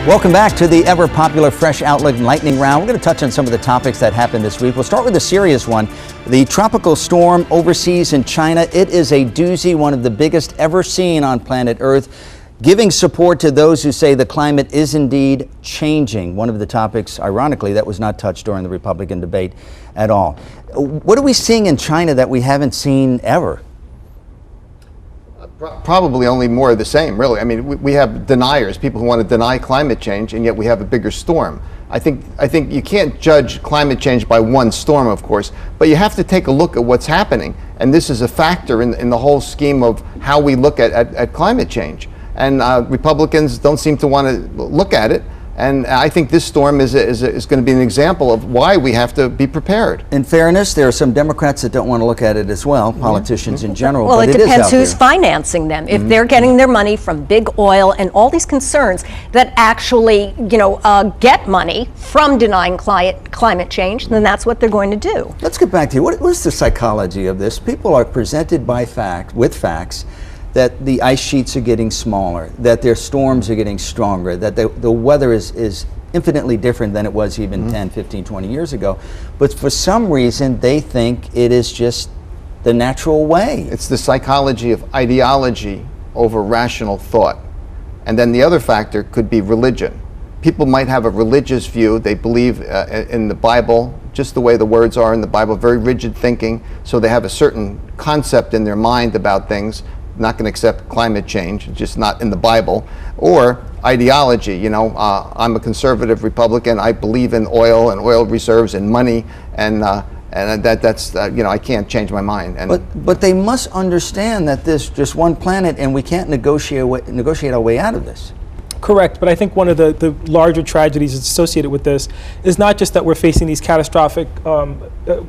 Welcome back to the ever-popular Fresh Outlook Lightning Round. We're going to touch on some of the topics that happened this week. We'll start with the serious one. The tropical storm overseas in China. It is a doozy, one of the biggest ever seen on planet Earth, giving support to those who say the climate is indeed changing. One of the topics, ironically, that was not touched during the Republican debate at all. What are we seeing in China that we haven't seen ever? Probably only more of the same, really. I mean, we have deniers, people who want to deny climate change, and yet we have a bigger storm. I think you can't judge climate change by one storm, of course, but you have to take a look at what's happening. And this is a factor in the whole scheme of how we look at climate change. And Republicans don't seem to want to look at it. And I think this storm is going to be an example of why we have to be prepared. In fairness, there are some Democrats that don't want to look at it as well, politicians in general. Well, but it depends who's there. financing them. If they're getting their money from big oil and all these concerns that actually, get money from denying climate change, then that's what they're going to do. Let's get back to you. What is the psychology of this? People are presented with facts that the ice sheets are getting smaller, that their storms are getting stronger, that the weather is infinitely different than it was even 10, 15, 20 years ago. But for some reason, they think it is just the natural way. It's the psychology of ideology over rational thought. And then the other factor could be religion. People might have a religious view. They believe in the Bible, just the way the words are in the Bible, very rigid thinking. So they have a certain concept in their mind about things. Not going to accept climate change, just not in the Bible. Or ideology, I'm a conservative Republican. I believe in oil and oil reserves and money, and that's I can't change my mind. And but they must understand that there's just one planet, and we can't negotiate our way out of this. Correct, but I think one of the larger tragedies associated with this is not just that we're facing these catastrophic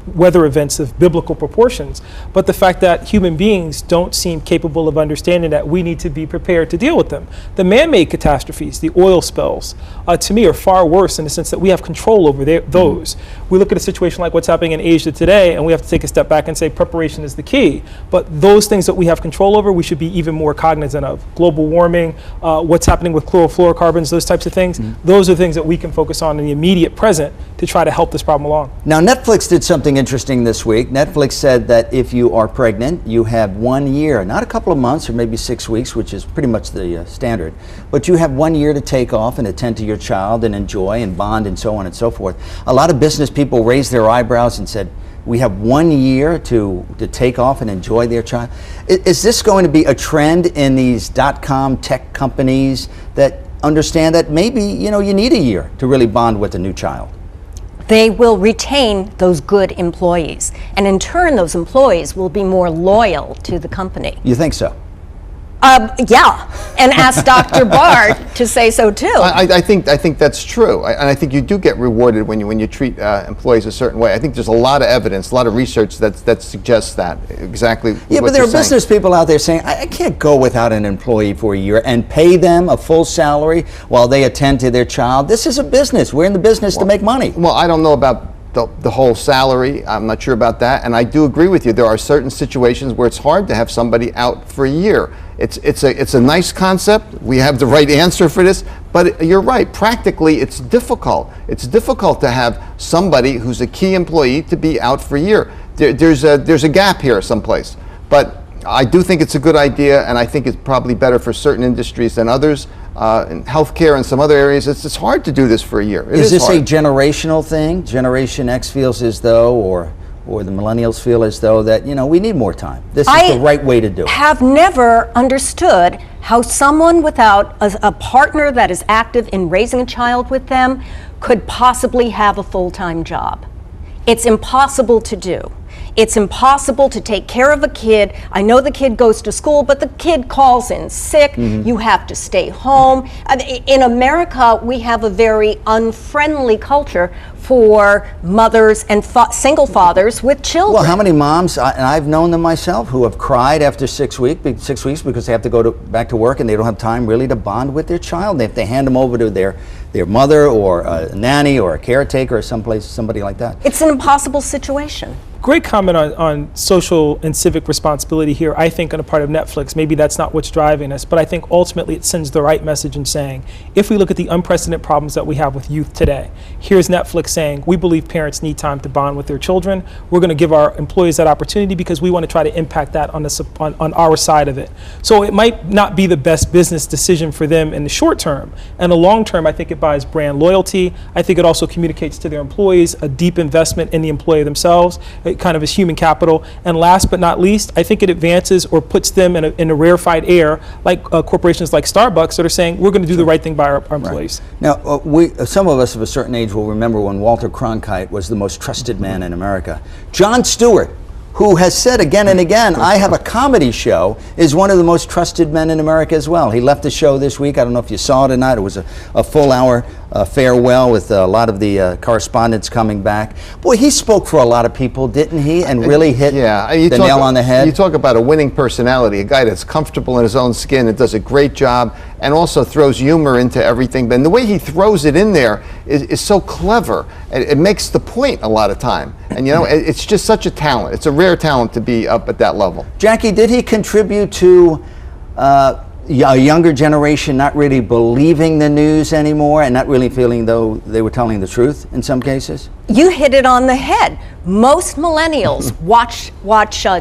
weather events of biblical proportions, but the fact that human beings don't seem capable of understanding that we need to be prepared to deal with them. The man-made catastrophes, the oil spills, to me are far worse in the sense that we have control over those. We look at a situation like what's happening in Asia today, and we have to take a step back and say preparation is the key. But those things that we have control over, we should be even more cognizant of. Global warming, what's happening with chlorofluorocarbons, those types of things, those are things that we can focus on in the immediate present to try to help this problem along. Now, Netflix did something interesting this week. Netflix said that if you are pregnant, you have 1 year, not a couple of months or maybe 6 weeks, which is pretty much the standard, but you have 1 year to take off and attend to your child and enjoy and bond and so on and so forth. A lot of business people raised their eyebrows and said, we have 1 year to take off and enjoy their child. Is this going to be a trend in these .com tech companies that understand that maybe, you need a year to really bond with a new child? They will retain those good employees. And in turn, those employees will be more loyal to the company. You think so? Yeah, and ask Dr. Bart to say so too. I think that's true, and I think you do get rewarded when you treat employees a certain way. I think there's a lot of evidence, a lot of research that suggests that exactly. Yeah, but there are business people out there saying, I can't go without an employee for a year and pay them a full salary while they attend to their child. This is a business. We're in the business to make money. Well, I don't know about the whole salary. I'm not sure about that, and I do agree with you. There are certain situations where it's hard to have somebody out for a year. It's a nice concept. We have the right answer for this, but you're right. Practically, it's difficult. It's difficult to have somebody who's a key employee to be out for a year. There's a gap here someplace, but I do think it's a good idea, and I think it's probably better for certain industries than others. In healthcare and some other areas, it's hard to do this for a year. Is this a generational thing? Generation X feels as though, or the millennials feel as though that, we need more time. This is the right way to do it. I have never understood how someone without a partner that is active in raising a child with them could possibly have a full-time job. It's impossible to do. It's impossible to take care of a kid. I know the kid goes to school, but the kid calls in sick. You have to stay home. In America, we have a very unfriendly culture for mothers and single fathers with children. Well, how many moms, and I've known them myself, who have cried after 6 weeks because they have to go back to work and they don't have time really to bond with their child. They have to hand them over to their their mother or a nanny or a caretaker or somebody like that. It's an impossible situation. Great comment on social and civic responsibility here, I think, on the part of Netflix. Maybe that's not what's driving us, but I think ultimately it sends the right message in saying, if we look at the unprecedented problems that we have with youth today, here's Netflix saying, we believe parents need time to bond with their children. We're going to give our employees that opportunity because we want to try to impact that on our side of it. So it might not be the best business decision for them in the short term. And the long term, I think it buys brand loyalty. I think it also communicates to their employees a deep investment in the employee themselves, kind of as human capital. And last but not least, I think it advances or puts them in a rarefied air, like corporations like Starbucks that are saying, we're going to do the right thing by our employees. Right. Now, some of us of a certain age will remember when Walter Cronkite was the most trusted man in America. Jon Stewart, who has said again and again, I have a comedy show, is one of the most trusted men in America as well. He left the show this week. I don't know if you saw it or not. It was a full hour farewell with a lot of the correspondents coming back. Boy, he spoke for a lot of people, didn't he? And really hit the nail on the head. You talk about a winning personality, a guy that's comfortable in his own skin and does a great job and also throws humor into everything. But the way he throws it in there is so clever. It makes the point a lot of time. And you know, it's just such a talent. It's a rare talent to be up at that level. Jackie, did he contribute to a younger generation not really believing the news anymore and not really feeling though they were telling the truth in some cases? You hit it on the head. Most millennials watch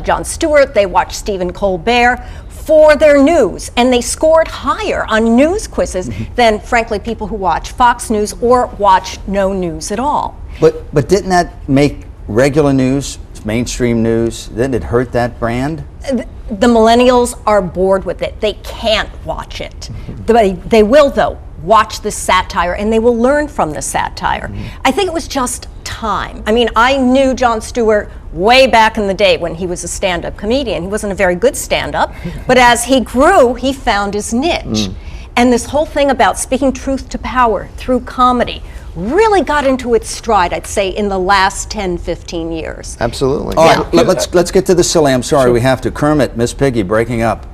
Jon Stewart, they watch Stephen Colbert for their news, and they scored higher on news quizzes than, frankly, people who watch Fox News or watch no news at all. But didn't that make regular news, mainstream news, didn't it hurt that brand? The millennials are bored with it. They can't watch it. They will, though, watch the satire, and they will learn from the satire. I think it was just time. I mean, I knew Jon Stewart way back in the day when he was a stand-up comedian. He wasn't a very good stand-up, but as he grew, he found his niche. And this whole thing about speaking truth to power through comedy really got into its stride, I'd say, in the last 10, 15 years. Absolutely. All right, let's get to the silly. I'm sorry, we have to. Kermit, Miss Piggy breaking up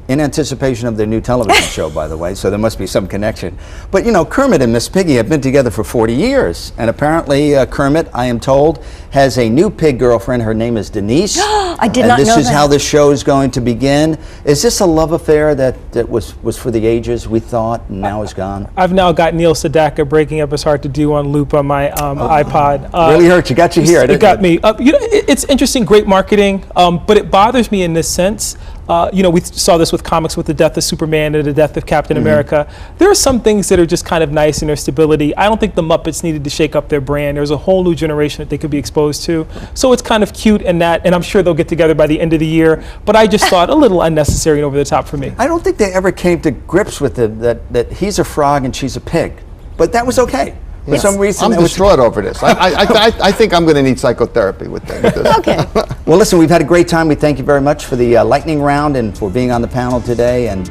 in anticipation of their new television show, by the way, so there must be some connection. But you know, Kermit and Miss Piggy have been together for 40 years, and apparently Kermit, I am told, has a new pig girlfriend. Her name is Denise. I did not know that. And this is how the show is going to begin. Is this a love affair that was for the ages, we thought, and now is gone? I've now got Neil Sedaka, Breaking Up Is Hard to Do, on loop on my iPod. Really hurt. You got you here. It got me. You know, it's interesting, great marketing, but it bothers me in this sense. You know, we saw this with comics with the death of Superman and the death of Captain America. There are some things that are just kind of nice in their stability. I don't think the Muppets needed to shake up their brand. There's a whole new generation that they could be exposed to. So it's kind of cute in that, and I'm sure they'll get together by the end of the year. But I just thought a little unnecessary and over the top for me. I don't think they ever came to grips with that he's a frog and she's a pig. But that was okay. For some reason, I'm distraught over this. I think I'm going to need psychotherapy with this. Okay. Well, listen, we've had a great time. We thank you very much for the lightning round and for being on the panel today. And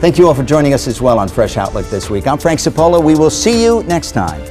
thank you all for joining us as well on Fresh Outlook this week. I'm Frank Cipolla. We will see you next time.